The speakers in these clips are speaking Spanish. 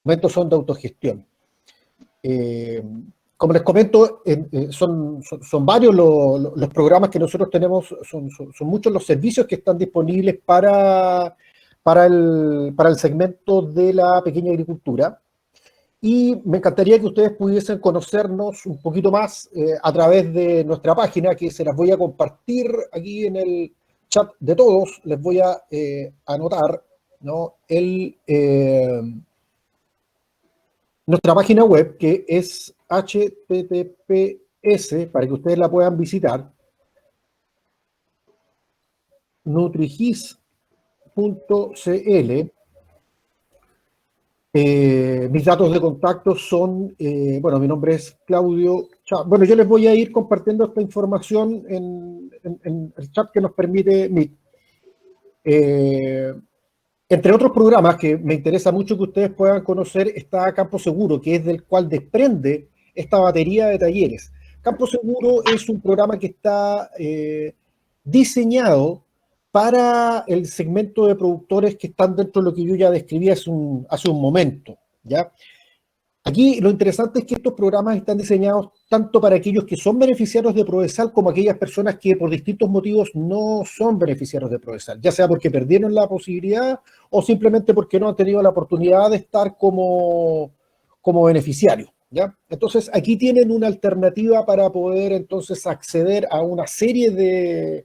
documentos son de autogestión. Como les comento, son varios los programas que nosotros tenemos, son muchos los servicios que están disponibles para el segmento de la pequeña agricultura. Y me encantaría que ustedes pudiesen conocernos un poquito más a través de nuestra página, que se las voy a compartir aquí en el chat de todos. Les voy a anotar, ¿no?, nuestra página web, que es https, para que ustedes la puedan visitar, nutrigis.cl. Mis datos de contacto son, bueno, mi nombre es Claudio. Bueno, yo les voy a ir compartiendo esta información en el chat que nos permite Meet. Entre otros programas que me interesa mucho que ustedes puedan conocer, está Campo Seguro, que es del cual desprende esta batería de talleres. Campo Seguro es un programa que está diseñado para el segmento de productores que están dentro de lo que yo ya describí hace un momento, ¿ya? Aquí lo interesante es que estos programas están diseñados tanto para aquellos que son beneficiarios de Prodesal como aquellas personas que por distintos motivos no son beneficiarios de Prodesal, ya sea porque perdieron la posibilidad o simplemente porque no han tenido la oportunidad de estar como beneficiarios, ¿ya? Entonces aquí tienen una alternativa para poder entonces acceder a una serie de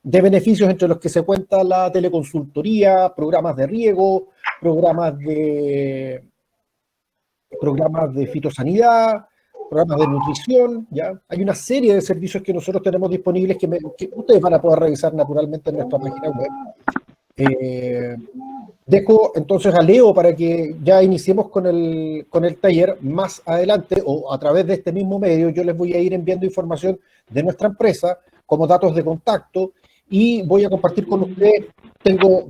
beneficios, entre los que se cuenta la teleconsultoría, programas de riego, programas de fitosanidad, programas de nutrición, ¿ya? Hay una serie de servicios que nosotros tenemos disponibles que ustedes van a poder revisar naturalmente en nuestra página web. Dejo entonces a Leo para que ya iniciemos con el taller más adelante, o a través de este mismo medio. Yo les voy a ir enviando información de nuestra empresa como datos de contacto, y voy a compartir con ustedes, tengo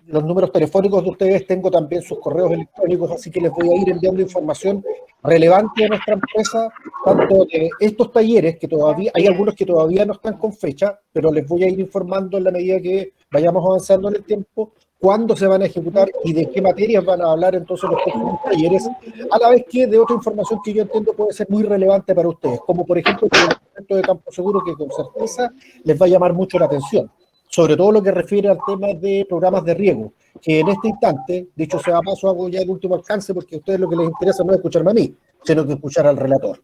los números telefónicos de ustedes, tengo también sus correos electrónicos, así que les voy a ir enviando información relevante de nuestra empresa, tanto de estos talleres, que todavía, hay algunos que todavía no están con fecha, pero les voy a ir informando en la medida que vayamos avanzando en el tiempo, cuándo se van a ejecutar y de qué materias van a hablar entonces los próximos talleres, a la vez que de otra información que yo entiendo puede ser muy relevante para ustedes, como por ejemplo el proyecto de Campo Seguro, que con certeza les va a llamar mucho la atención, sobre todo lo que refiere al tema de programas de riego, que en este instante, dicho sea paso, hago ya el último alcance, porque a ustedes lo que les interesa no es escucharme a mí, sino que escuchar al relator.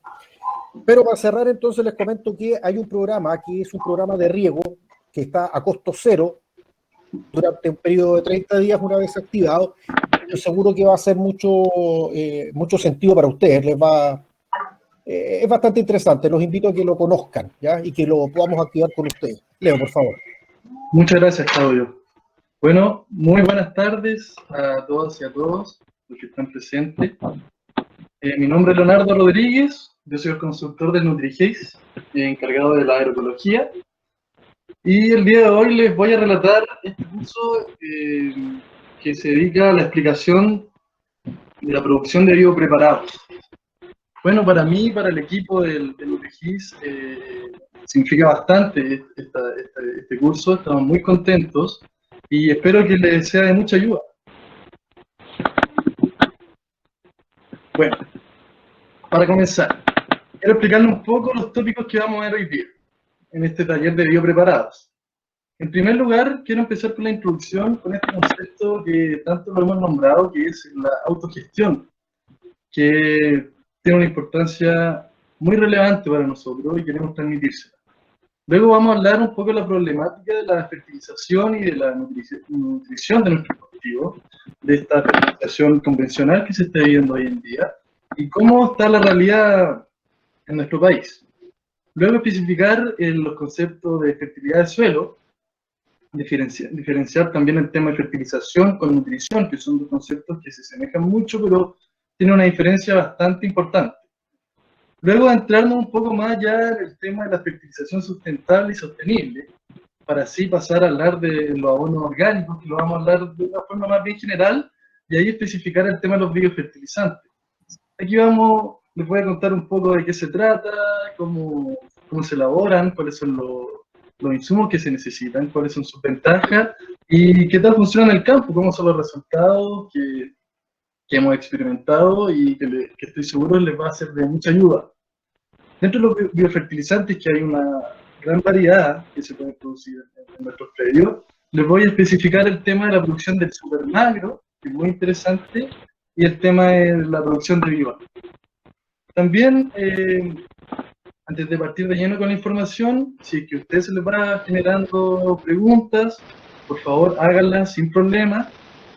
Pero para cerrar entonces les comento que hay un programa, que es un programa de riego, que está a costo cero, durante un periodo de 30 días una vez activado. Yo seguro que va a ser mucho sentido para ustedes, es bastante interesante, los invito a que lo conozcan, ¿ya? Y que lo podamos activar con ustedes. Leo, por favor. Muchas gracias, Claudio. Bueno, muy buenas tardes a todas y a todos los que están presentes. Mi nombre es Leonardo Rodríguez, yo soy el consultor de Nutrigis, encargado de la agroecología, y el día de hoy les voy a relatar este curso que se dedica a la explicación de la producción de biopreparados. Bueno, para mí, para el equipo de Nutrigis, significa bastante este curso, estamos muy contentos y espero que les sea de mucha ayuda. Bueno, para comenzar, quiero explicarles un poco los tópicos que vamos a ver hoy día en este taller de biopreparados. En primer lugar, quiero empezar con la introducción, con este concepto que tanto lo hemos nombrado, que es la autogestión, que tiene una importancia muy relevante para nosotros y queremos transmitírsela. Luego vamos a hablar un poco de la problemática de la fertilización y de la nutrición de nuestros cultivos, de esta fertilización convencional que se está viviendo hoy en día, y cómo está la realidad en nuestro país. Luego especificar los conceptos de fertilidad de suelo, diferenciar también el tema de fertilización con nutrición, que son dos conceptos que se asemejan mucho, pero tienen una diferencia bastante importante. Luego entrarnos un poco más ya en el tema de la fertilización sustentable y sostenible, para así pasar a hablar de los abonos orgánicos, que lo vamos a hablar de una forma más bien general, y ahí especificar el tema de los biofertilizantes. Aquí les voy a contar un poco de qué se trata, cómo se elaboran, cuáles son los insumos que se necesitan, cuáles son sus ventajas, y qué tal funciona en el campo, cómo son los resultados que hemos experimentado y que estoy seguro les va a ser de mucha ayuda. Dentro de los biofertilizantes, que hay una gran variedad que se puede producir en nuestros predios, les voy a especificar el tema de la producción del supernagro, que es muy interesante, y el tema de la producción de bioma. También, antes de partir de lleno con la información, si es que a ustedes se les va generando preguntas, por favor háganlas sin problema.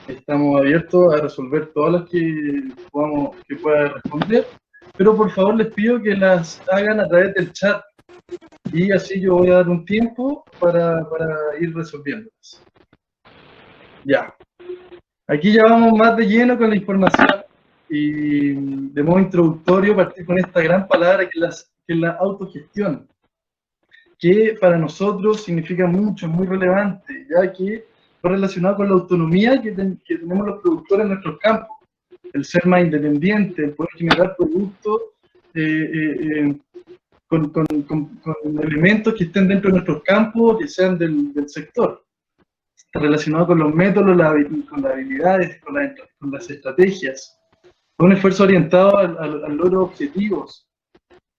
Estamos abiertos a resolver todas las que pueda responder, pero por favor les pido que las hagan a través del chat y así yo voy a dar un tiempo para ir resolviéndolas. Ya. Aquí ya vamos más de lleno con la información y de modo introductorio partir con esta gran palabra que es la autogestión, que para nosotros significa mucho, es muy relevante, ya que está relacionado con la autonomía que tenemos los productores en nuestros campos, el ser más independiente, el poder generar productos con elementos que estén dentro de nuestros campos, que sean del sector. Está relacionado con los métodos, con las habilidades, con las estrategias, con un esfuerzo orientado al logro de objetivos.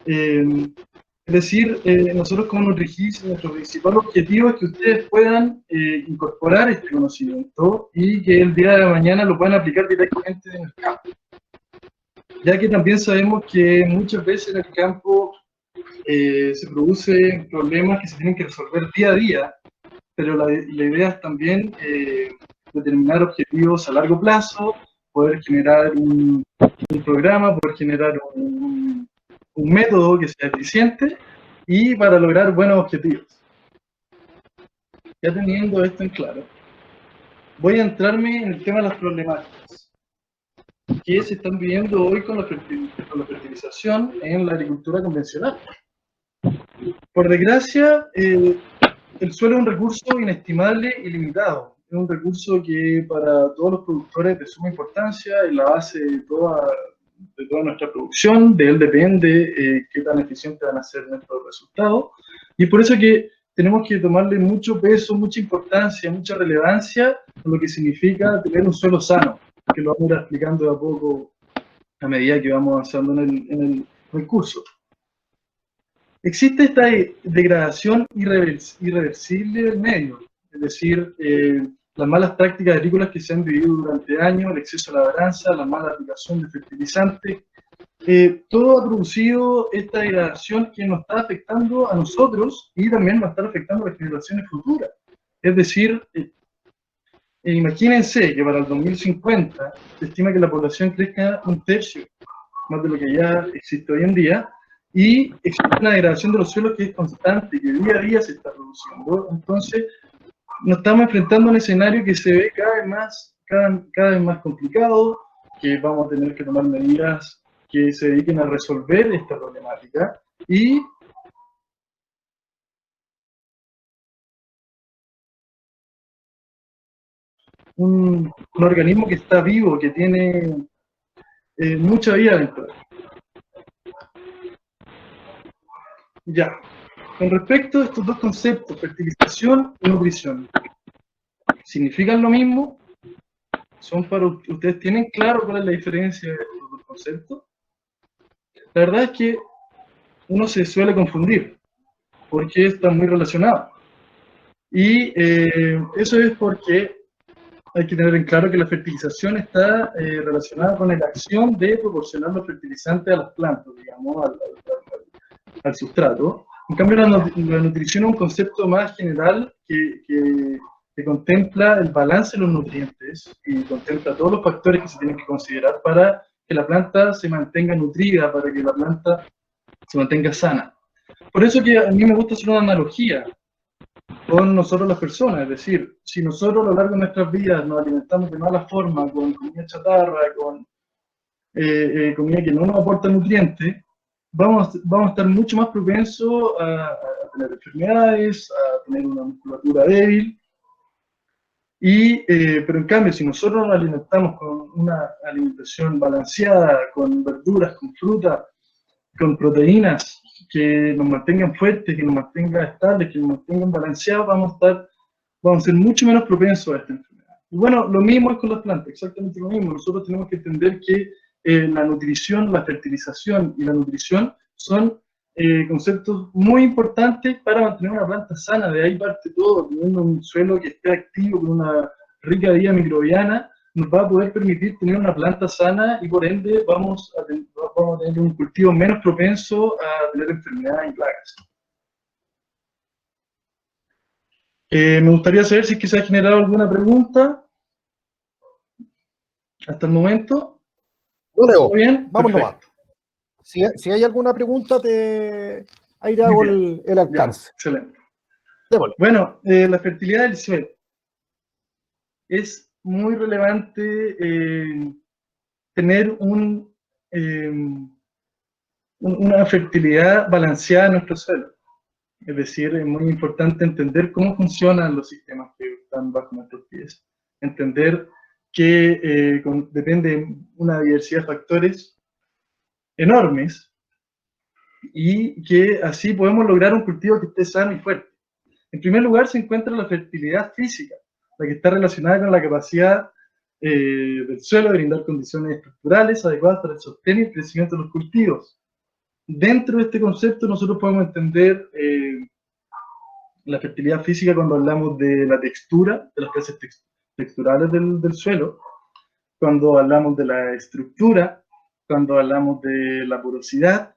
Es decir, nosotros como NutriGis, nuestro principal objetivo es que ustedes puedan incorporar este conocimiento y que el día de mañana lo puedan aplicar directamente en el campo. Ya que también sabemos que muchas veces en el campo se producen problemas que se tienen que resolver día a día, pero la idea es también determinar objetivos a largo plazo, poder generar un programa, poder generar un método que sea eficiente y para lograr buenos objetivos. Ya teniendo esto en claro, voy a entrarme en el tema de las problemáticas que se están viviendo hoy con la fertilización en la agricultura convencional. Por desgracia, el suelo es un recurso inestimable y limitado. Es un recurso que para todos los productores es de suma importancia, es la base de toda nuestra producción, de él depende qué tan eficientes van a ser nuestros resultados. Y por eso que tenemos que tomarle mucho peso, mucha importancia, mucha relevancia a lo que significa tener un suelo sano, que lo vamos a ir explicando de a poco a medida que vamos avanzando en el curso. Existe esta degradación irreversible del medio, es decir, las malas prácticas agrícolas que se han vivido durante años, el exceso de labranza, la mala aplicación de fertilizantes, todo ha producido esta degradación que nos está afectando a nosotros y también nos está afectando a las generaciones futuras. Es decir, imagínense que para el 2050 se estima que la población crezca un tercio, más de lo que ya existe hoy en día, y existe una degradación de los suelos que es constante, que día a día se está produciendo. Entonces, nos estamos enfrentando a un escenario que se ve cada vez más complicado, que vamos a tener que tomar medidas que se dediquen a resolver esta problemática, y un organismo que está vivo, que tiene mucha vida dentro de él. Ya, con respecto a estos dos conceptos, fertilización y nutrición, ¿significan lo mismo? ¿Ustedes tienen claro cuál es la diferencia de estos dos conceptos? La verdad es que uno se suele confundir, porque están muy relacionados. Y eso es porque hay que tener en claro que la fertilización está relacionada con la acción de proporcionar los fertilizantes a las plantas, digamos, al sustrato. En cambio, la nutrición es un concepto más general que contempla el balance de los nutrientes y contempla todos los factores que se tienen que considerar para que la planta se mantenga nutrida, para que la planta se mantenga sana. Por eso que a mí me gusta hacer una analogía con nosotros las personas, es decir, si nosotros a lo largo de nuestras vidas nos alimentamos de mala forma, con comida chatarra, con comida que no nos aporta nutrientes, vamos a estar mucho más propensos a tener enfermedades, a tener una musculatura débil, pero en cambio, si nosotros nos alimentamos con una alimentación balanceada, con verduras, con fruta, con proteínas que nos mantengan fuertes, que nos mantengan estables, que nos mantengan balanceados, vamos a ser mucho menos propensos a esta enfermedad. Y bueno, lo mismo es con las plantas, exactamente lo mismo. Nosotros tenemos que entender que la nutrición, la fertilización y la nutrición son conceptos muy importantes para mantener una planta sana. De ahí parte todo, teniendo un suelo que esté activo, con una rica vida microbiana, nos va a poder permitir tener una planta sana y por ende vamos a tener un cultivo menos propenso a tener enfermedades y plagas. Me gustaría saber si es que se ha generado alguna pregunta hasta el momento. No, Leo, ¿Todo bien? vamos nomás. Perfecto. Si hay alguna pregunta, ahí te hago el alcance. Ya, excelente. Démosle. Bueno, la fertilidad del suelo. Es muy relevante tener una fertilidad balanceada en nuestro suelo. Es decir, es muy importante entender cómo funcionan los sistemas que están bajo nuestros pies. Entender que depende de una diversidad de factores enormes y que así podemos lograr un cultivo que esté sano y fuerte. En primer lugar se encuentra la fertilidad física, la que está relacionada con la capacidad del suelo de brindar condiciones estructurales adecuadas para el sostén y el crecimiento de los cultivos. Dentro de este concepto nosotros podemos entender la fertilidad física cuando hablamos de la textura, de las clases texturales del suelo, cuando hablamos de la estructura, cuando hablamos de la porosidad.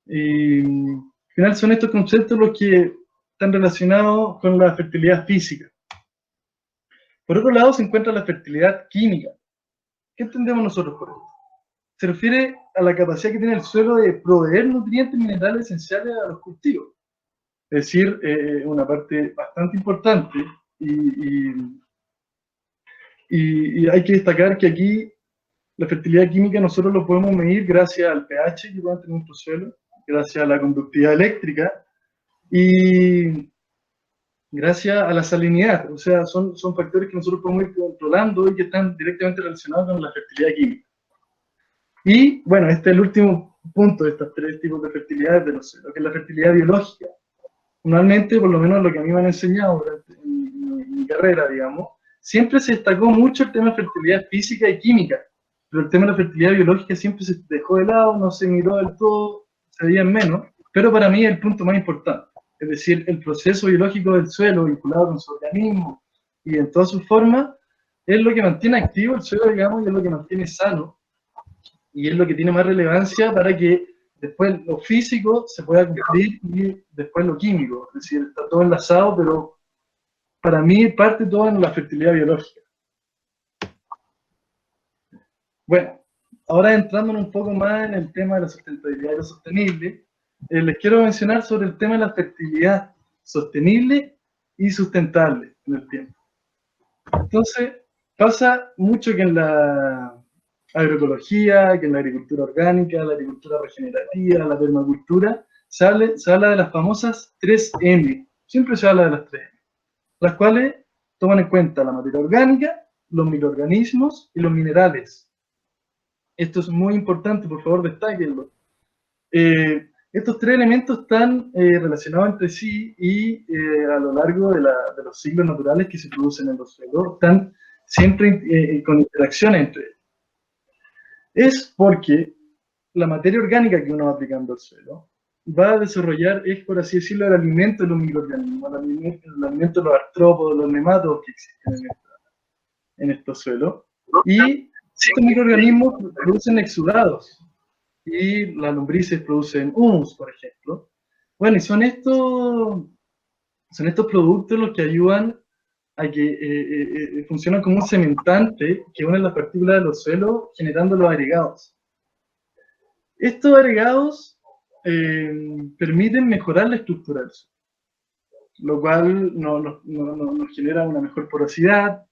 Y al final son estos conceptos los que están relacionados con la fertilidad física. Por otro lado se encuentra la fertilidad química. ¿Qué entendemos nosotros por esto? Se refiere a la capacidad que tiene el suelo de proveer nutrientes minerales esenciales a los cultivos. Es decir, una parte bastante importante y hay que destacar que aquí la fertilidad química nosotros lo podemos medir gracias al pH que puede tener nuestro suelo, gracias a la conductividad eléctrica y gracias a la salinidad. O sea, son factores que nosotros podemos ir controlando y que están directamente relacionados con la fertilidad química. Y bueno, este es el último punto de estos tres tipos de fertilidades de los suelos, que es la fertilidad biológica. Normalmente, por lo menos lo que a mí me han enseñado durante mi carrera, digamos, siempre se destacó mucho el tema de fertilidad física y química, pero el tema de la fertilidad biológica siempre se dejó de lado, no se miró del todo, se veía menos, pero para mí es el punto más importante, es decir, el proceso biológico del suelo vinculado con su organismo y en todas sus formas, es lo que mantiene activo el suelo, digamos, y es lo que mantiene sano, y es lo que tiene más relevancia para que después lo físico se pueda cumplir y después lo químico. Es decir, está todo enlazado, pero para mí parte todo en la fertilidad biológica. Bueno, ahora entrándonos un poco más en el tema de la sustentabilidad y lo sostenible, les quiero mencionar sobre el tema de la fertilidad sostenible y sustentable en el tiempo. Entonces, pasa mucho que en la agroecología, que en la agricultura orgánica, la agricultura regenerativa, la permacultura, se habla de las famosas 3M. Siempre se habla de las 3M, las cuales toman en cuenta la materia orgánica, los microorganismos y los minerales. Esto es muy importante, por favor, destáquenlo. Estos tres elementos están relacionados entre sí y a lo largo de los ciclos naturales que se producen en los suelos, están siempre con interacciones entre ellos. Es porque la materia orgánica que uno va aplicando al suelo va a desarrollar, es por así decirlo, el alimento de los microorganismos, el alimento de los artrópodos, los nematodos que existen en estos suelos. Y estos microorganismos producen exudados y las lombrices producen humus, por ejemplo. Bueno, y son estos productos los que ayudan a que funcionan como un cementante que une las partículas de los suelos generando los agregados. Estos agregados permiten mejorar la estructura del suelo, lo cual nos genera una mejor porosidad,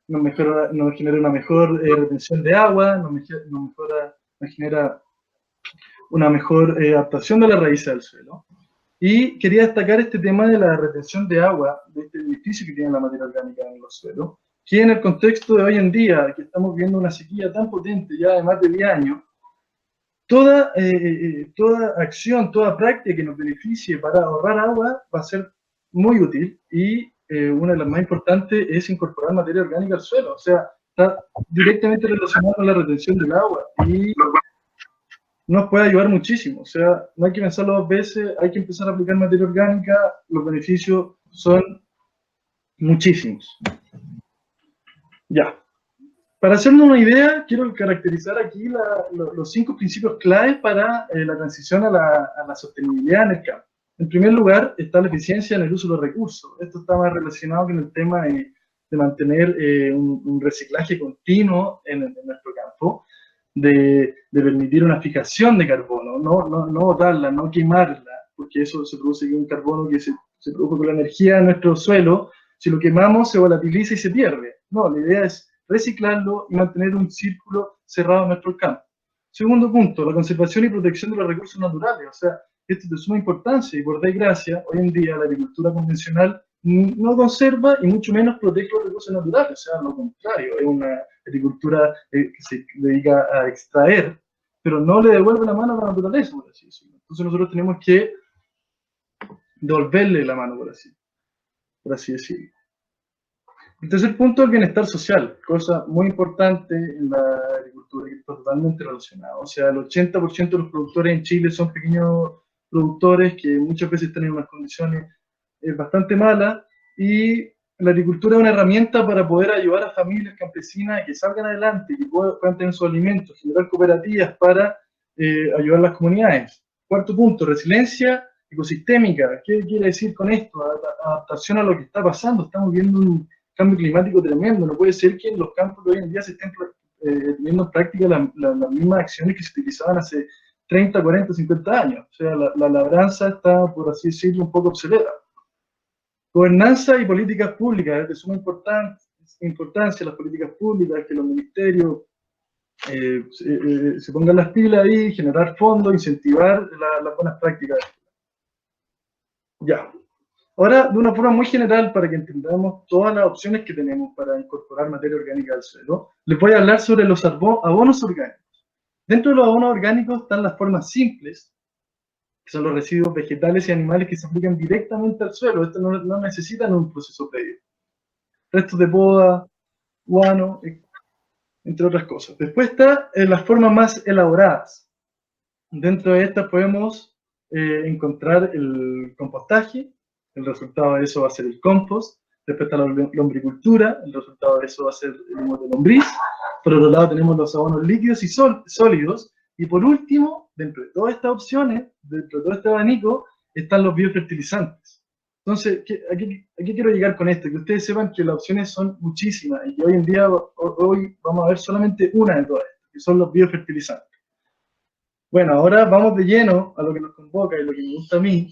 nos genera una mejor retención de agua, nos genera una mejor adaptación de la raíz del suelo. Y quería destacar este tema de la retención de agua, de este beneficio que tiene la materia orgánica en los suelos, que en el contexto de hoy en día, que estamos viendo una sequía tan potente ya de más de 10 años, toda acción, toda práctica que nos beneficie para ahorrar agua va a ser muy útil y una de las más importantes es incorporar materia orgánica al suelo, o sea, está directamente relacionado con la retención del agua y nos puede ayudar muchísimo, o sea, no hay que pensarlo dos veces, hay que empezar a aplicar materia orgánica, los beneficios son muchísimos. Ya. Para hacernos una idea, quiero caracterizar aquí los 5 principios claves para la transición a la sostenibilidad en el campo. En primer lugar, está la eficiencia en el uso de los recursos. Esto está más relacionado con el tema de mantener un reciclaje continuo en nuestro campo, de permitir una fijación de carbono, no botarla, no quemarla, porque eso se produce un carbono que se produce con la energía de nuestro suelo. Si lo quemamos, se volatiliza y se pierde. No, la idea es reciclarlo y mantener un círculo cerrado en nuestro campo. Segundo punto, la conservación y protección de los recursos naturales. O sea, esto es de suma importancia y por desgracia, hoy en día la agricultura convencional no conserva y mucho menos protege los recursos naturales. O sea, lo contrario, es una agricultura que se dedica a extraer, pero no le devuelve la mano a la naturaleza, por así decirlo. Entonces nosotros tenemos que devolverle la mano, por así decirlo. El tercer punto es el bienestar social, cosa muy importante en la agricultura que está totalmente relacionada. O sea, el 80% de los productores en Chile son pequeños productores que muchas veces están en unas condiciones bastante malas y la agricultura es una herramienta para poder ayudar a familias campesinas que salgan adelante, que puedan tener sus alimentos, generar cooperativas para ayudar a las comunidades. Cuarto punto, resiliencia ecosistémica. ¿Qué quiere decir con esto? Adaptación a lo que está pasando. Estamos viendo un cambio climático tremendo. No puede ser que en los campos de hoy en día se estén teniendo en práctica las mismas acciones que se utilizaban hace 30, 40, 50 años. O sea, la labranza está, por así decirlo, un poco obsoleta. Gobernanza y políticas públicas, es de suma importancia las políticas públicas, que los ministerios se pongan las pilas ahí, generar fondos, incentivar las buenas prácticas. Ya. Ahora, de una forma muy general, para que entendamos todas las opciones que tenemos para incorporar materia orgánica al suelo, les voy a hablar sobre los abonos orgánicos. Dentro de los abonos orgánicos están las formas simples, que son los residuos vegetales y animales que se aplican directamente al suelo. Estos no necesitan un proceso previo. Restos de poda, guano, entre otras cosas. Después están las formas más elaboradas. Dentro de estas podemos encontrar el compostaje, el resultado de eso va a ser el compost. Después está la lombricultura, el resultado de eso va a ser el humo de lombriz. Por otro lado tenemos los abonos líquidos y sólidos. Y por último, dentro de todas estas opciones, dentro de todo este abanico, están los biofertilizantes. Entonces, ¿a qué quiero llegar con esto? Que ustedes sepan que las opciones son muchísimas y hoy en día, hoy vamos a ver solamente una de todas estas, que son los biofertilizantes. Bueno, ahora vamos de lleno a lo que nos convoca y lo que me gusta a mí,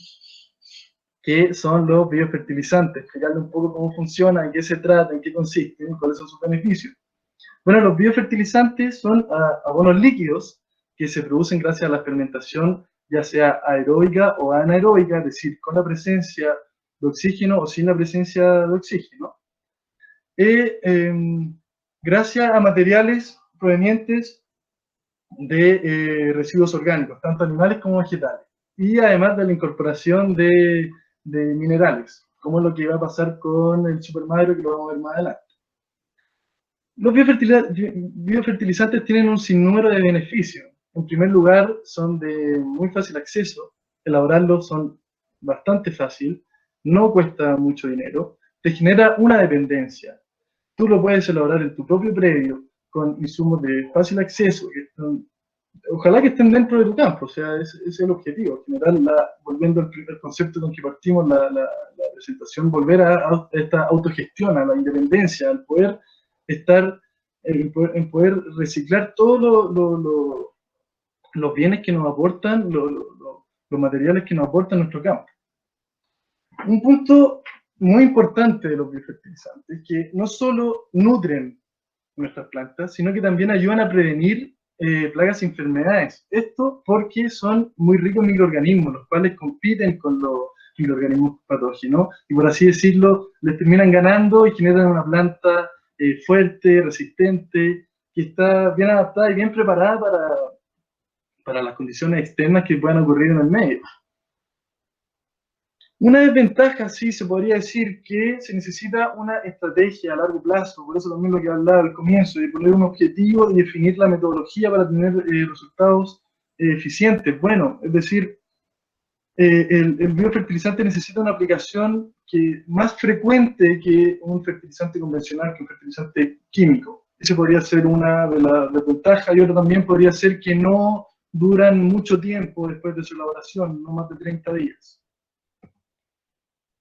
que son los biofertilizantes, explicarle un poco cómo funciona, en qué se trata, en qué consisten, cuáles son sus beneficios. Bueno, los biofertilizantes son abonos líquidos que se producen gracias a la fermentación, ya sea aeróbica o anaeróbica, es decir, con la presencia de oxígeno o sin la presencia de oxígeno, gracias a materiales provenientes de residuos orgánicos, tanto animales como vegetales, y además de la incorporación de minerales, como es lo que va a pasar con el supermadero, que lo vamos a ver más adelante. Los biofertilizantes tienen un sinnúmero de beneficios. En primer lugar, son de muy fácil acceso, elaborarlos son bastante fácil, no cuesta mucho dinero, te genera una dependencia. Tú lo puedes elaborar en tu propio predio, con insumos de fácil acceso, ojalá que estén dentro de tu campo, o sea, ese es el objetivo, generar, volviendo al concepto con que partimos la presentación, volver a esta autogestión, a la independencia, al poder estar, en poder reciclar todos los bienes que nos aportan, los materiales que nos aportan nuestro campo. Un punto muy importante de los biofertilizantes es que no solo nutren nuestras plantas, sino que también ayudan a prevenir plagas y enfermedades. Esto porque son muy ricos microorganismos, los cuales compiten con los microorganismos patógenos, y por así decirlo, les terminan ganando y generan una planta fuerte, resistente, que está bien adaptada y bien preparada para las condiciones externas que puedan ocurrir en el medio. Una desventaja, sí, se podría decir que se necesita una estrategia a largo plazo, por eso también lo que hablaba al comienzo, de poner un objetivo y definir la metodología para tener resultados eficientes. Bueno, es decir, el biofertilizante necesita una aplicación más frecuente que un fertilizante convencional, que un fertilizante químico. Esa podría ser una de las desventajas, y otra también podría ser que no duran mucho tiempo después de su elaboración, no más de 30 días.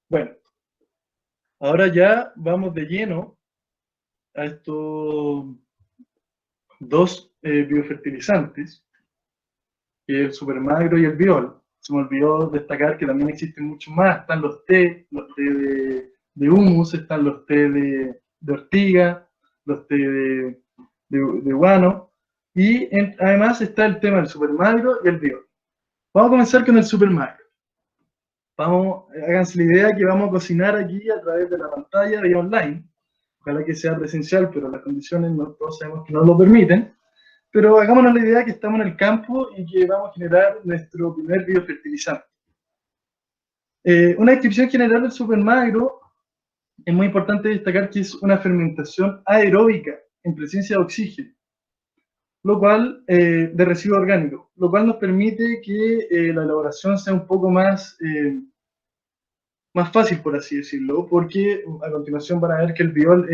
Bueno, ahora ya vamos de lleno a estos dos biofertilizantes, que es el supermagro y el biol. Se me olvidó destacar que también existen muchos más. Están los té de humus, están los té de ortiga, los té de guano, y además está el tema del supermagro y el biol. Vamos a comenzar con el supermagro. Háganse la idea que vamos a cocinar aquí a través de la pantalla vía online. Ojalá que sea presencial, pero las condiciones todos sabemos que no lo permiten. Pero hagámonos la idea que estamos en el campo y que vamos a generar nuestro primer biofertilizante. Una descripción general del supermagro es muy importante destacar que es una fermentación aeróbica en presencia de oxígeno, lo cual, de residuo orgánico, lo cual nos permite que la elaboración sea un poco más fácil, por así decirlo, porque a continuación van a ver que el biol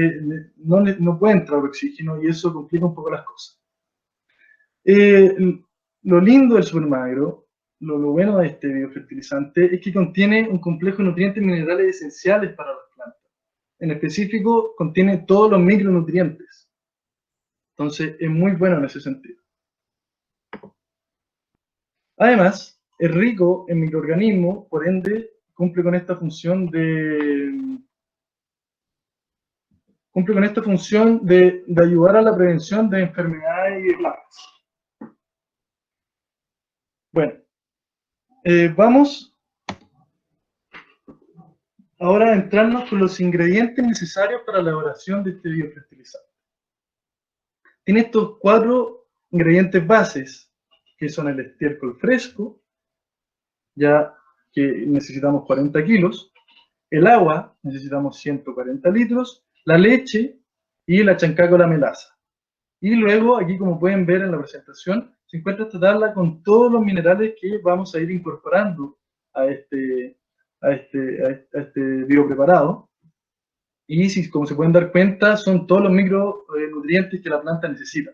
no puede entrar oxígeno y eso complica un poco las cosas. Lo lindo del supermagro, lo bueno de este biofertilizante, es que contiene un complejo de nutrientes minerales esenciales para las plantas. En específico, contiene todos los micronutrientes. Entonces, es muy bueno en ese sentido. Además, es rico en microorganismos, por ende, cumple con esta función de ayudar a la prevención de enfermedades y de plagas. Bueno, vamos ahora a entrarnos con los ingredientes necesarios para la elaboración de este biofertilizante. Tiene estos 4 ingredientes bases, que son el estiércol fresco, ya que necesitamos 40 kilos, el agua, necesitamos 140 litros, la leche y la chancaca o la melaza. Y luego, aquí como pueden ver en la presentación, se encuentra esta tabla con todos los minerales que vamos a ir incorporando a este biopreparado. Y como se pueden dar cuenta, son todos los micronutrientes que la planta necesita.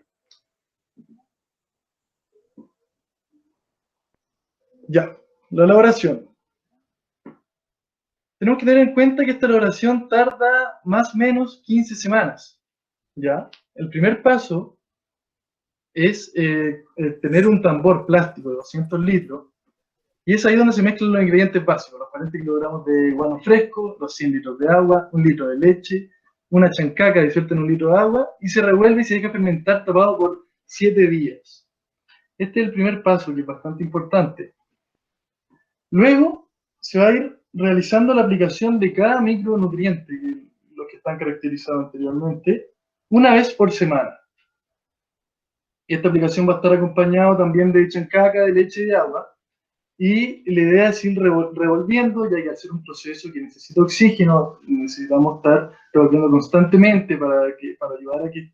Ya, la elaboración. Tenemos que tener en cuenta que esta elaboración tarda más o menos 15 semanas. ¿Ya? El primer paso es tener un tambor plástico de 200 litros, y es ahí donde se mezclan los ingredientes básicos, los 40 kilogramos de guano fresco, los 100 litros de agua, 1 litro de leche, una chancaca disuelta en 1 litro de agua, y se revuelve y se deja fermentar tapado por 7 días. Este es el primer paso, que es bastante importante. Luego se va a ir realizando la aplicación de cada micronutriente, los que están caracterizados anteriormente, una vez por semana. Esta aplicación va a estar acompañada también de chancaca, de leche y de agua, y la idea es ir revolviendo, ya que hacer un proceso que necesita oxígeno, necesitamos estar revolviendo constantemente para ayudar a que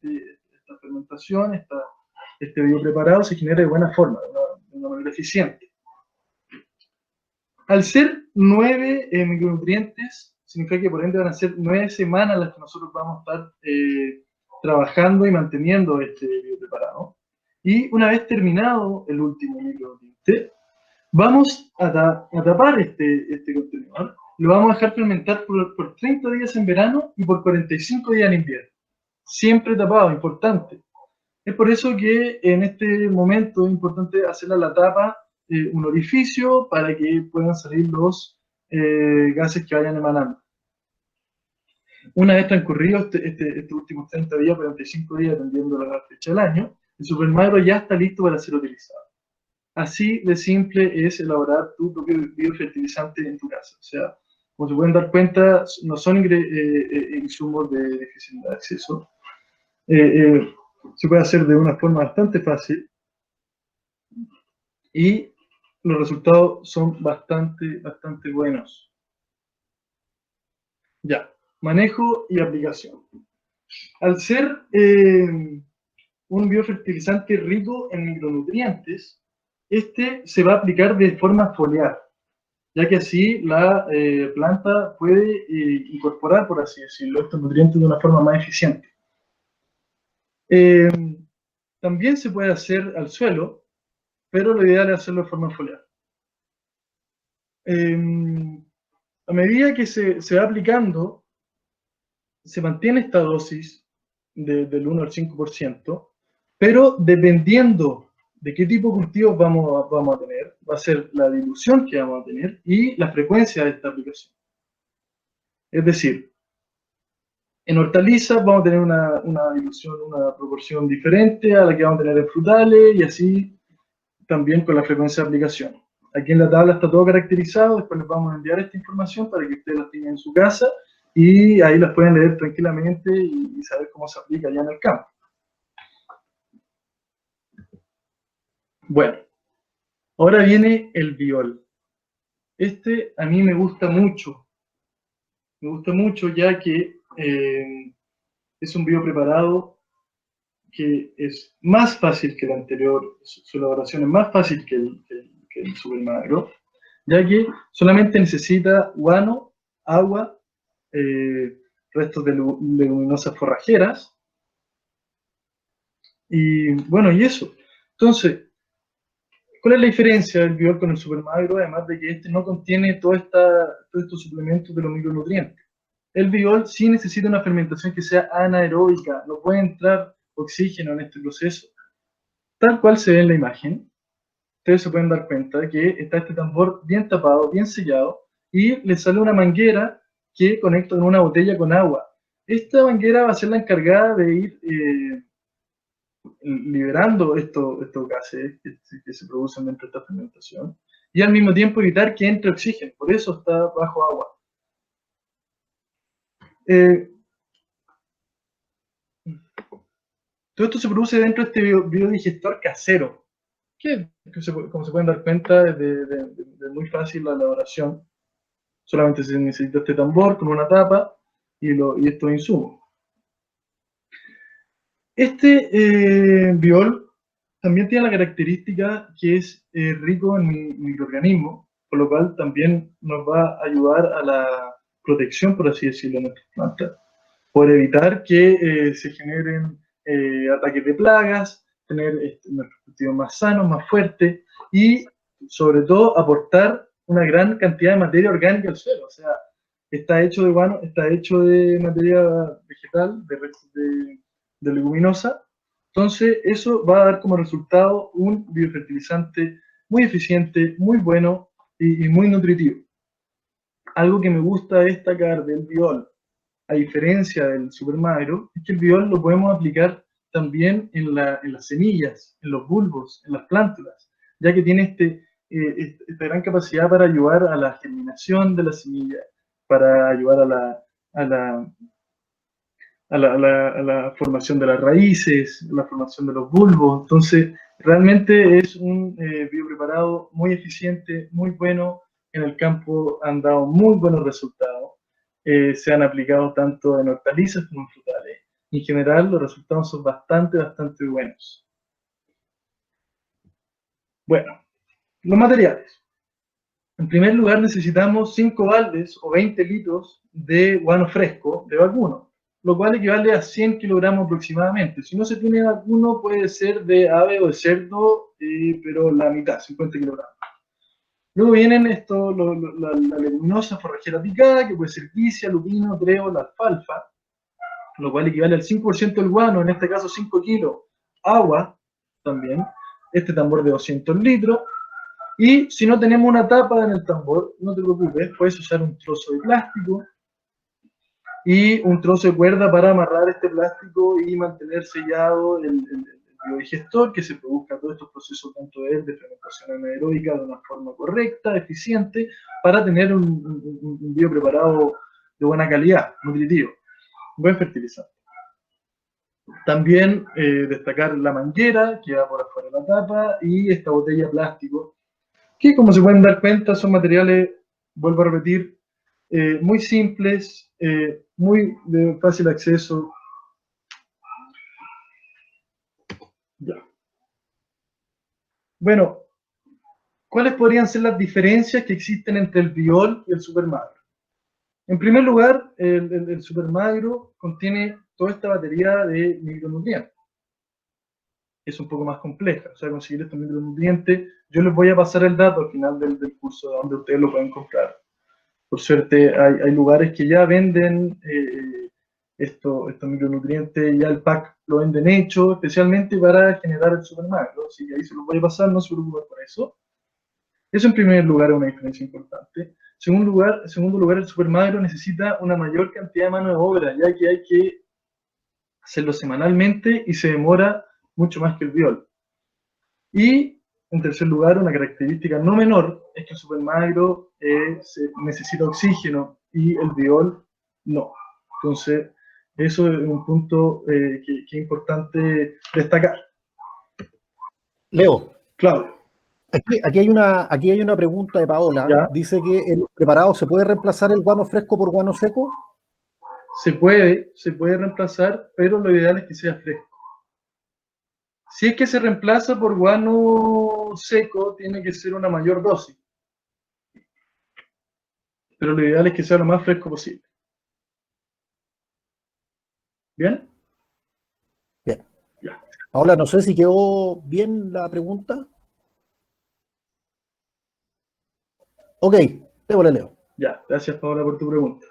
esta fermentación, este biopreparado se genere de buena forma, de una manera eficiente. Al ser 9 micronutrientes, significa que por ende van a ser 9 semanas las que nosotros vamos a estar trabajando y manteniendo este biopreparado. Y una vez terminado el último micronutriente, vamos a tapar este contenedor. Lo vamos a dejar fermentar por 30 días en verano y por 45 días en invierno. Siempre tapado, importante. Es por eso que en este momento es importante hacerle a la tapa un orificio para que puedan salir los gases que vayan emanando. Una vez transcurridos estos últimos 30 días, 45 días, dependiendo de la fecha del año, el supermagro ya está listo para ser utilizado. Así de simple es elaborar tu propio biofertilizante en tu casa. O sea, como se pueden dar cuenta, no son insumos de difícil acceso. Se puede hacer de una forma bastante fácil y los resultados son bastante buenos. Ya, manejo y aplicación. Al ser un biofertilizante rico en micronutrientes, este se va a aplicar de forma foliar, ya que así la planta puede incorporar, por así decirlo, estos nutrientes de una forma más eficiente. También se puede hacer al suelo, pero lo ideal es hacerlo de forma foliar. A medida que se va aplicando, se mantiene esta dosis del 1 al 5%, pero dependiendo de qué tipo de cultivos vamos a tener, va a ser la dilución que vamos a tener y la frecuencia de esta aplicación. Es decir, en hortalizas vamos a tener una dilución, una proporción diferente a la que vamos a tener en frutales y así también con la frecuencia de aplicación. Aquí en la tabla está todo caracterizado, después les vamos a enviar esta información para que ustedes la tengan en su casa y ahí las pueden leer tranquilamente y saber cómo se aplica allá en el campo. Bueno, ahora viene el biol. Este a mí me gusta mucho ya que es un biopreparado que es más fácil que el anterior, su elaboración es más fácil que el Supermagro, ya que solamente necesita guano, agua, restos de leguminosas forrajeras, y bueno, y eso. Entonces, ¿cuál es la diferencia del biol con el Supermagro? Además de que este no contiene todos estos suplementos de los micronutrientes. El biol sí necesita una fermentación que sea anaeróbica, no puede entrar oxígeno en este proceso. Tal cual se ve en la imagen, ustedes se pueden dar cuenta que está este tambor bien tapado, bien sellado, y le sale una manguera que conecta con una botella con agua. Esta manguera va a ser la encargada de ir liberando estos gases que se producen dentro de esta fermentación, y al mismo tiempo evitar que entre oxígeno, por eso está bajo agua. Todo esto se produce dentro de este biodigestor casero, que como se pueden dar cuenta, es de muy fácil la elaboración. Solamente se necesita este tambor con una tapa y estos insumos. Este biol también tiene la característica que es rico en microorganismos, por lo cual también nos va a ayudar a la protección, por así decirlo, de nuestras plantas, por evitar que se generen ataques de plagas, tener nuestros cultivos más sanos, más fuertes y sobre todo aportar una gran cantidad de materia orgánica al suelo. O sea, está hecho de guano, está hecho de materia vegetal, de leguminosa. Entonces, eso va a dar como resultado un biofertilizante muy eficiente, muy bueno y muy nutritivo. Algo que me gusta destacar del biol, a diferencia del Supermagro, es que el biol lo podemos aplicar también en las semillas, en los bulbos, en las plántulas, ya que tiene esta gran capacidad para ayudar a la germinación de la semilla, para ayudar a la formación de las raíces, la formación de los bulbos. Entonces, realmente es un biopreparado muy eficiente, muy bueno. En el campo han dado muy buenos resultados. Se han aplicado tanto en hortalizas como en frutales. En general, los resultados son bastante buenos. Bueno, los materiales. En primer lugar, necesitamos 5 baldes o 20 litros de guano fresco de vacuno, lo cual equivale a 100 kilogramos aproximadamente. Si no se tiene vacuno, puede ser de ave o de cerdo, pero la mitad, 50 kilogramos. Luego vienen la leguminosa forrajera picada, que puede ser vicia, lupino, trébol, alfalfa, lo cual equivale al 5% del guano, en este caso 5 kilos. Agua también, este tambor de 200 litros. Y si no tenemos una tapa en el tambor, no te preocupes, puedes usar un trozo de plástico y un trozo de cuerda para amarrar este plástico y mantener sellado el biodigestor, que se produzca todos estos procesos tanto de fermentación anaeróbica de una forma correcta, eficiente, para tener un biopreparado de buena calidad, nutritivo, buen fertilizante. También destacar la manguera que va por afuera de la tapa y esta botella de plástico, que como se pueden dar cuenta son materiales, vuelvo a repetir, muy simples, muy de fácil acceso. Ya. Bueno, ¿cuáles podrían ser las diferencias que existen entre el Biol y el Supermagro? En primer lugar, el Supermagro contiene toda esta batería de micronutrientes. Es un poco más compleja, o sea, conseguir estos micronutrientes. Yo les voy a pasar el dato al final del curso donde ustedes lo pueden comprar. Por suerte, hay lugares que ya venden estos micronutrientes, ya el pack lo venden hecho, especialmente para generar el supermacro. Así que ahí se los voy a pasar, no se preocupen por eso. Eso en primer lugar es una diferencia importante. En segundo lugar, el supermagro necesita una mayor cantidad de mano de obra, ya que hay que hacerlo semanalmente y se demora mucho más que el Biol. Y en tercer lugar, una característica no menor es que el supermagro necesita oxígeno y el Biol no. Entonces, eso es un punto que es importante destacar. Leo, Claudio. aquí hay una pregunta de Paola. ¿Ya? Dice que en los preparados se puede reemplazar el guano fresco por guano seco. Se puede reemplazar, pero lo ideal es que sea fresco. Si es que se reemplaza por guano seco, tiene que ser una mayor dosis. Pero lo ideal es que sea lo más fresco posible. ¿Bien? Bien. Ya. Paola, no sé si quedó bien la pregunta. Ok, déjole, Leo. Ya, gracias Paola por tu pregunta.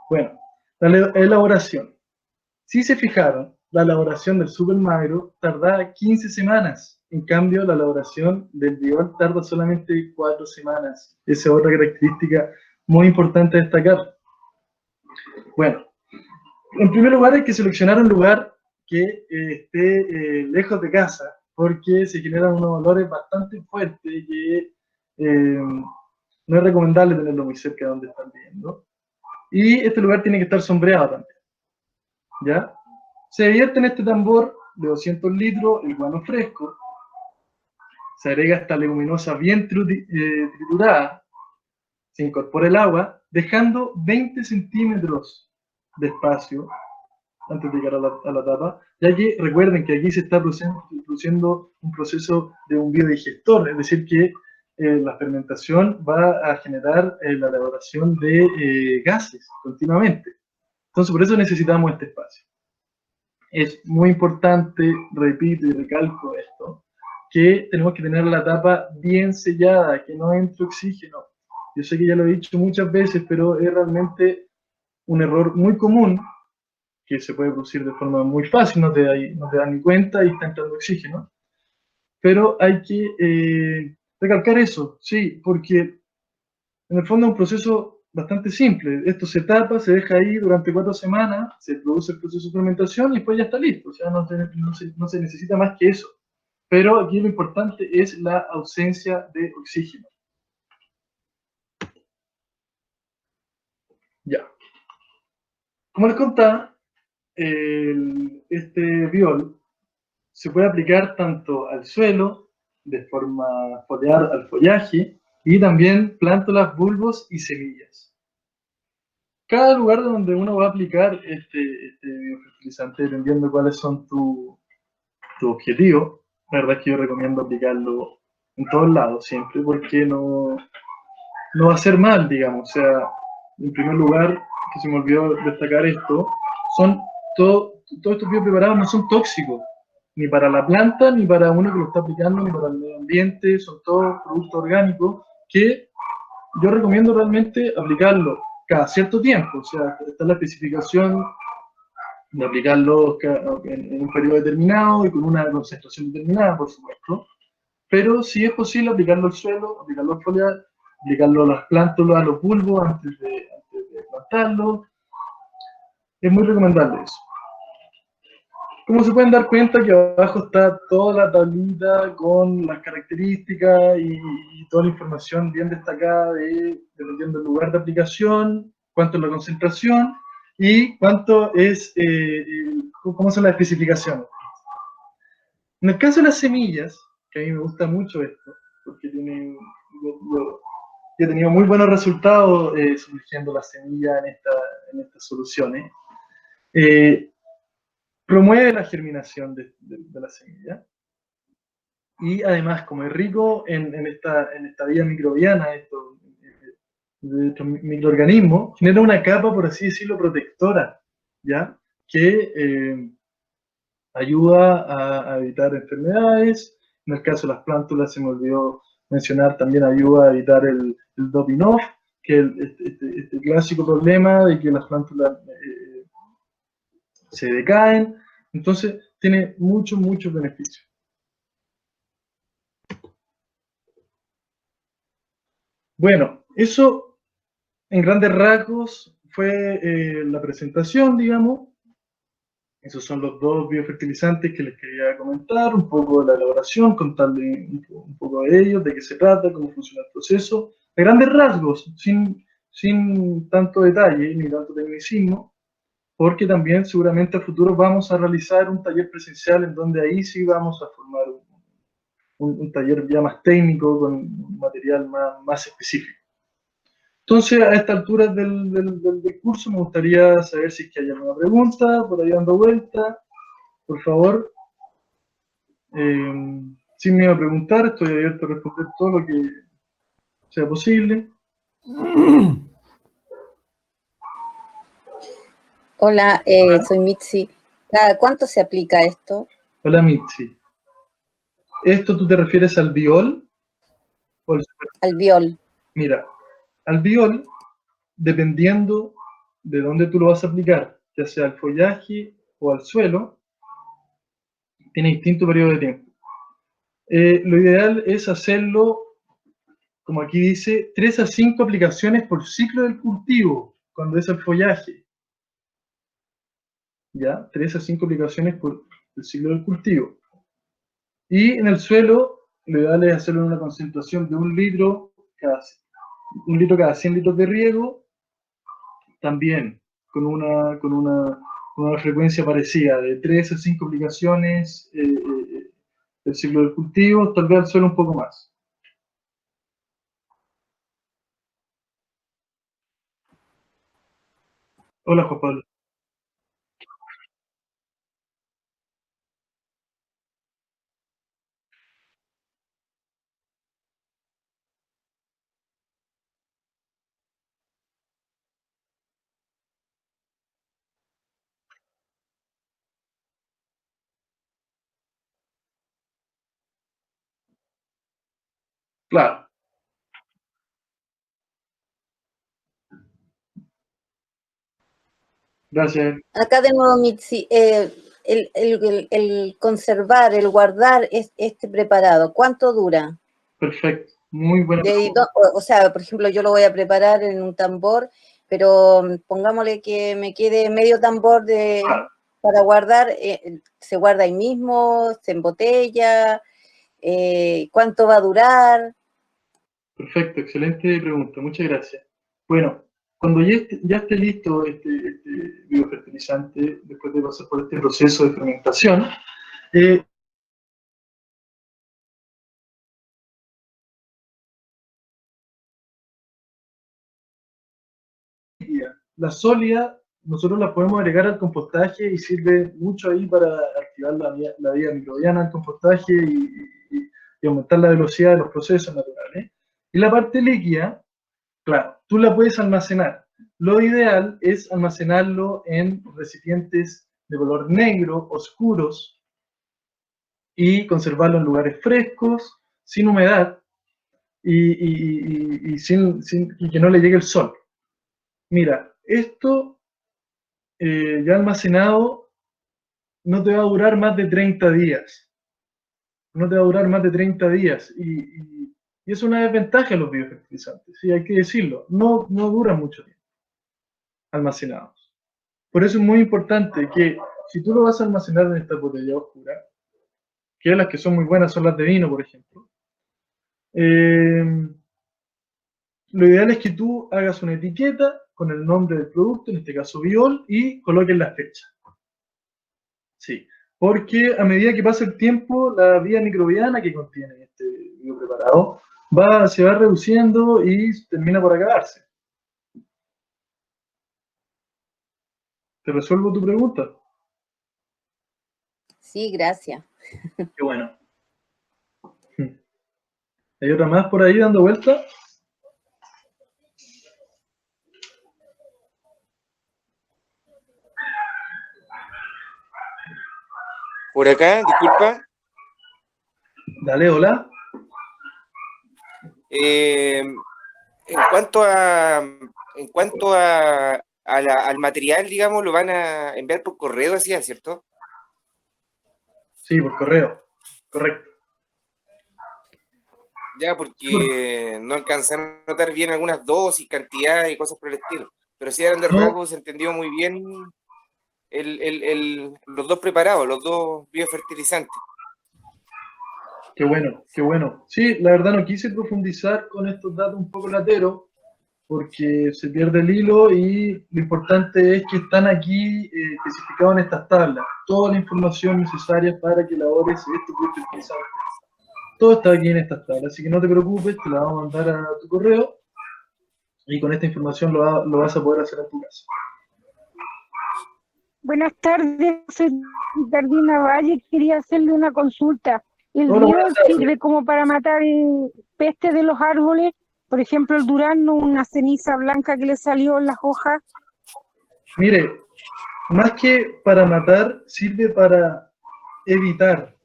Bueno, la elaboración. Si se fijaron, la elaboración del supermagro tardaba 15 semanas. En cambio, la elaboración del Biol tarda solamente 4 semanas. Esa es otra característica muy importante a destacar. Bueno, en primer lugar hay que seleccionar un lugar que esté lejos de casa, porque se generan unos olores bastante fuertes que no es recomendable tenerlo muy cerca de donde están viviendo. Y este lugar tiene que estar sombreado también. ¿Ya? Se vierte en este tambor de 200 litros el guano fresco, se agrega esta leguminosa bien triturada, se incorpora el agua, dejando 20 centímetros de espacio antes de llegar a la tapa, ya que recuerden que aquí se está produciendo un proceso de un biodigestor, es decir, que la fermentación va a generar la elaboración de gases continuamente. Entonces, por eso necesitamos este espacio. Es muy importante, repito y recalco esto, que tenemos que tener la tapa bien sellada, que no entre oxígeno. Yo sé que ya lo he dicho muchas veces, pero es realmente un error muy común que se puede producir de forma muy fácil, no te das ni cuenta y está entrando oxígeno. Pero hay que recalcar eso, sí, porque en el fondo es un proceso bastante simple. Esto se tapa, se deja ahí durante 4 semanas, se produce el proceso de fermentación y después ya está listo. O sea, no se necesita más que eso. Pero aquí lo importante es la ausencia de oxígeno. Ya. Como les contaba, este biol se puede aplicar tanto al suelo, de forma foliar al follaje, y también plántulas, bulbos y semillas. Cada lugar donde uno va a aplicar este biofertilizante, dependiendo de cuáles son tu objetivo, la verdad es que yo recomiendo aplicarlo en todos lados siempre, porque no va a ser mal, digamos. O sea, en primer lugar, que se me olvidó destacar esto, son todos estos biopreparados no son tóxicos, ni para la planta, ni para uno que lo está aplicando, ni para el medio ambiente, son todos productos orgánicos que yo recomiendo realmente aplicarlo cada cierto tiempo. O sea, está la especificación de aplicarlo en un periodo determinado y con una concentración determinada, por supuesto. Pero si es posible aplicarlo al suelo, aplicarlo al foliar, aplicarlo a las plántulas, a los bulbos antes de plantarlo. Es muy recomendable eso. Como se pueden dar cuenta que abajo está toda la tablita con las características y toda la información bien destacada dependiendo del lugar de aplicación, cuánto es la concentración y cuánto es, cómo son las especificaciones. En el caso de las semillas, que a mí me gusta mucho esto, porque tiene, y ha tenido muy buenos resultados sumergiendo la semilla en estas soluciones. Promueve la germinación de la semilla y además, como es rico en esta vía microbiana, de estos microorganismos, genera una capa, por así decirlo, protectora, ¿ya? Que ayuda a evitar enfermedades. En el caso de las plántulas, se me olvidó mencionar, también ayuda a evitar el drop-off, que es este clásico problema de que las plántulas se decaen. Entonces, tiene muchos beneficios. Bueno, eso en grandes rasgos fue la presentación, digamos. Esos son los dos biofertilizantes que les quería comentar, un poco de la elaboración, contarles un poco de ellos, de qué se trata, cómo funciona el proceso, de grandes rasgos, sin tanto detalle ni tanto tecnicismo, porque también seguramente a futuro vamos a realizar un taller presencial en donde ahí sí vamos a formar un taller ya más técnico, con un material más específico. Entonces, a esta altura del curso me gustaría saber si es que hay alguna pregunta por ahí dando vuelta. Por favor, sin miedo a preguntar, estoy abierto a responder todo lo que sea posible. Hola, soy Mitzi. ¿Cada cuánto se aplica esto? Hola, Mitzi. ¿Esto tú te refieres al biol? Al biol. Mira, al biol, dependiendo de dónde tú lo vas a aplicar, ya sea al follaje o al suelo, tiene distinto periodo de tiempo. Lo ideal es hacerlo, como aquí dice, 3 a 5 aplicaciones por ciclo del cultivo, cuando es el follaje. ¿Ya? 3 a 5 aplicaciones por el ciclo del cultivo. Y en el suelo, lo ideal es hacerlo en una concentración de 1 litro cada 100 litros de riego, también con una frecuencia parecida, de 3 a 5 aplicaciones del ciclo del cultivo, tal vez al suelo un poco más. Hola, Juan Pablo. Claro. Gracias. Acá de nuevo, Mitzi, el conservar, el guardar este preparado, ¿cuánto dura? Perfecto. Muy buena pregunta. O sea, por ejemplo, yo lo voy a preparar en un tambor, pero pongámosle que me quede medio tambor para guardar, ¿se guarda ahí mismo? ¿Se embotella? ¿Cuánto va a durar? Perfecto, excelente pregunta, muchas gracias. Bueno, cuando ya esté listo este biofertilizante, después de pasar por este proceso de fermentación, la sólida nosotros la podemos agregar al compostaje y sirve mucho ahí para activar la vida microbiana del compostaje y aumentar la velocidad de los procesos naturales. Y la parte líquida, claro, tú la puedes almacenar. Lo ideal es almacenarlo en recipientes de color negro, oscuros, y conservarlo en lugares frescos, sin humedad y que no le llegue el sol. Mira, esto ya almacenado no te va a durar más de 30 días. No te va a durar más de 30 días. Y es una desventaja de los biofertilizantes, sí, hay que decirlo. No duran mucho tiempo almacenados. Por eso es muy importante que si tú lo vas a almacenar en esta botella oscura, que las que son muy buenas son las de vino, por ejemplo, lo ideal es que tú hagas una etiqueta con el nombre del producto, en este caso Biol, y coloques la fecha. Sí, porque a medida que pasa el tiempo, la vía microbiana que contiene este biopreparado se va reduciendo y termina por acabarse. ¿Te resuelvo tu pregunta? Sí, gracias. Qué bueno. ¿Hay otra más por ahí dando vuelta? Por acá, disculpa. Dale, hola. En cuanto al material, digamos, lo van a enviar por correo, decía, ¿cierto? Sí, por correo. Correcto. Ya, porque no alcancé a notar bien algunas dosis, cantidades y cosas por el estilo. Pero sí, a grandes No, rasgos se entendió muy bien los dos preparados, los dos biofertilizantes. qué bueno, qué bueno. Sí, la verdad no quise profundizar con estos datos un poco lateros, porque se pierde el hilo y lo importante es que están aquí especificados en estas tablas. Toda la información necesaria para que elabores estos biofertilizantes. Todo está aquí en estas tablas, así que no te preocupes, te la vamos a mandar a tu correo y con esta información lo vas a poder hacer en tu casa. Buenas tardes, soy Cardina Valle. Quería hacerle una consulta. ¿El Hola, bio buenas tardes. sirve como para matar peste de los árboles? Por ejemplo, el durazno, una ceniza blanca que le salió en las hojas. Mire, más que para matar, sirve para evitar.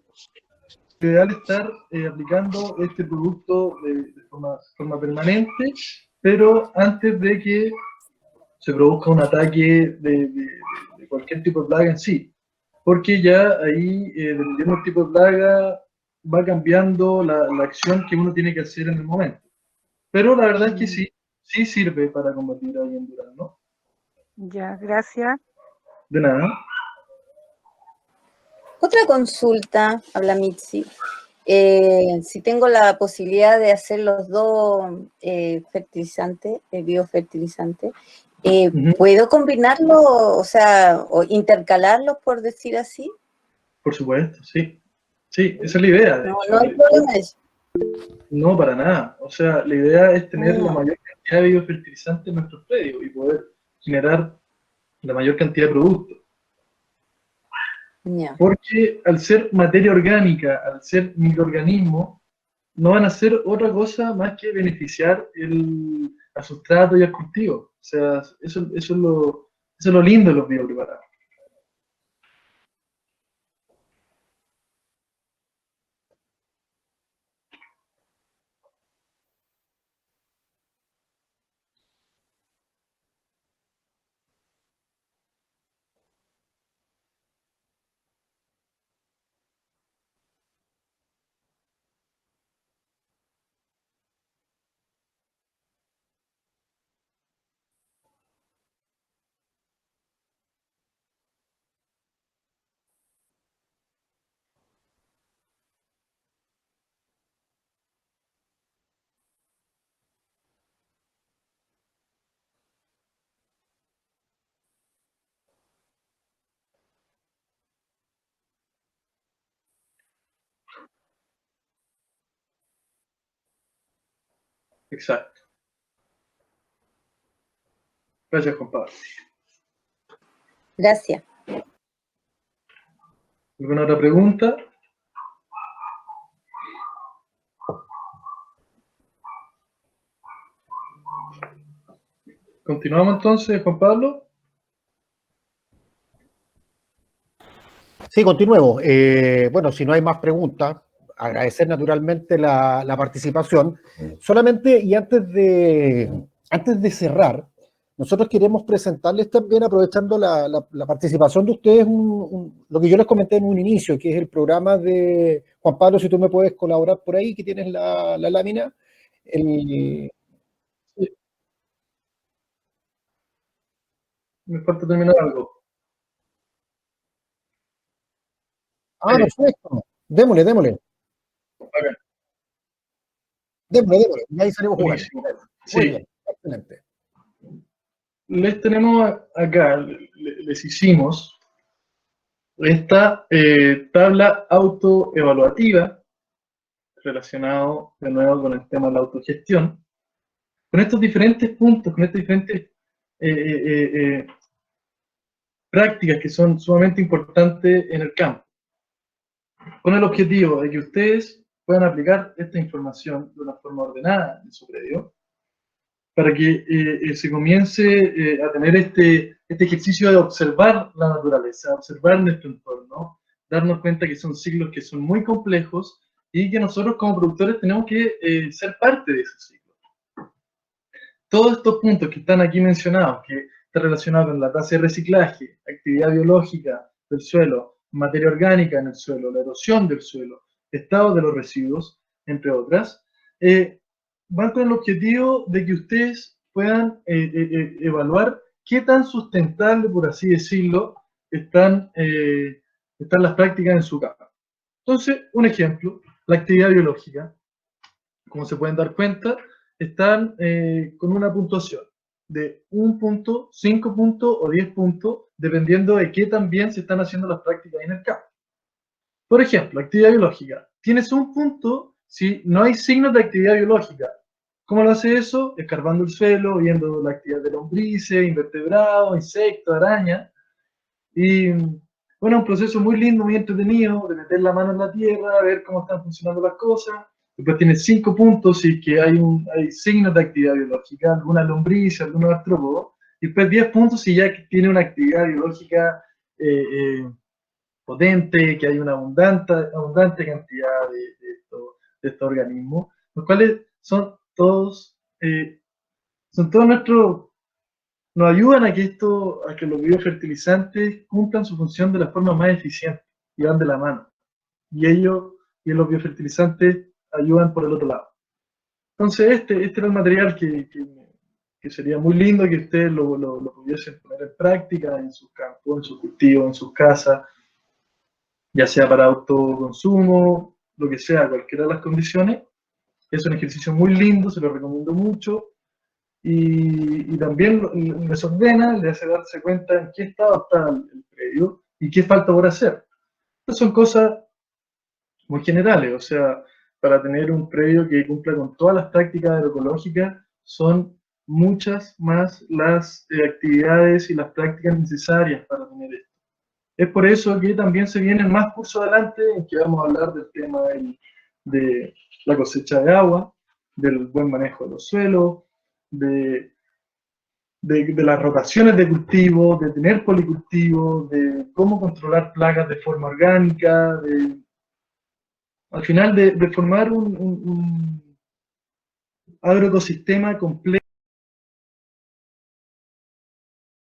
Lo ideal es estar aplicando este producto de forma permanente, pero antes de que se produzca un ataque de cualquier tipo de plaga en sí. Porque ya ahí, dependiendo del tipo de plaga, va cambiando la acción que uno tiene que hacer en el momento. Pero la verdad es que sí, sí sirve para combatir ahí en durazno. Ya, gracias. De nada. Otra consulta, habla Mitzi. Si tengo la posibilidad de hacer los dos fertilizantes, biofertilizantes, ¿puedo combinarlos, o sea, o intercalarlos, por decir así? Por supuesto, sí. Sí, esa es la idea, de No, hecho. no hay problema eso. No, para nada. O sea, la idea es tener la mayor cantidad de biofertilizantes en nuestros predios y poder generar la mayor cantidad de productos. Ya. Porque al ser materia orgánica, al ser microorganismos, no van a hacer otra cosa más que beneficiar al sustrato y al cultivo. O sea, eso es lo lindo de los biopreparados. Exacto. Gracias, compadre. Gracias. ¿Alguna otra pregunta? Continuamos entonces, Juan Pablo. Sí, continuemos. Bueno, si no hay más preguntas, agradecer naturalmente la participación. Solamente, y antes de cerrar, nosotros queremos presentarles también, aprovechando la participación de ustedes, lo que yo les comenté en un inicio, que es el programa de Juan Pablo, si tú me puedes colaborar por ahí, que tienes la lámina. Me falta terminar algo. Perfecto. Démosle. Bacán. Démosle. Y ahí salimos jugando. Buenísimo. Muy Sí. bien, excelente. Les tenemos acá, les hicimos esta tabla autoevaluativa relacionado de nuevo con el tema de la autogestión, con estos diferentes puntos, con estas diferentes prácticas que son sumamente importantes en el campo, con el objetivo de que ustedes puedan aplicar esta información de una forma ordenada en su predio, para que se comience a tener este ejercicio de observar la naturaleza, observar nuestro entorno, darnos cuenta que son ciclos que son muy complejos y que nosotros como productores tenemos que ser parte de esos ciclos. Todos estos puntos que están aquí mencionados, que están relacionados con la tasa de reciclaje, actividad biológica del suelo, materia orgánica en el suelo, la erosión del suelo, estado de los residuos, entre otras, van con el objetivo de que ustedes puedan evaluar qué tan sustentable, por así decirlo, están las prácticas en su campo. Entonces, un ejemplo, la actividad biológica, como se pueden dar cuenta, están con una puntuación de 1 punto, 5 puntos o 10 puntos, dependiendo de qué tan bien se están haciendo las prácticas en el campo. Por ejemplo, actividad biológica. Tienes 1 punto si no hay signos de actividad biológica. ¿Cómo lo hace eso? Escarbando el suelo, viendo la actividad de lombrices, invertebrados, insectos, arañas. Y bueno, un proceso muy lindo, muy entretenido, de meter la mano en la tierra, ver cómo están funcionando las cosas. Después tienes 5 puntos si que hay signos de actividad biológica, alguna lombriz, algunos artrópodos. Y después 10 puntos si ya tiene una actividad biológica potente, que hay una abundante cantidad de estos organismos, los cuales son todos nuestros, nos ayudan a que los biofertilizantes cumplan su función de la forma más eficiente y van de la mano. Y los biofertilizantes ayudan por el otro lado. Entonces este era el material que sería muy lindo que ustedes lo pudiesen poner en práctica en sus campos, en sus cultivos, en sus casas, ya sea para autoconsumo, lo que sea, cualquiera de las condiciones. Es un ejercicio muy lindo, se lo recomiendo mucho. Y también les ordena, les hace darse cuenta en qué estado está el predio y qué falta por hacer. Estas son cosas muy generales, o sea, para tener un predio que cumpla con todas las prácticas agroecológicas, son muchas más las actividades y las prácticas necesarias para tener esto. Es por eso que también se vienen más cursos adelante en que vamos a hablar del tema de la cosecha de agua, del buen manejo de los suelos, de las rotaciones de cultivo, de tener policultivo, de cómo controlar plagas de forma orgánica, al final de formar un agroecosistema completo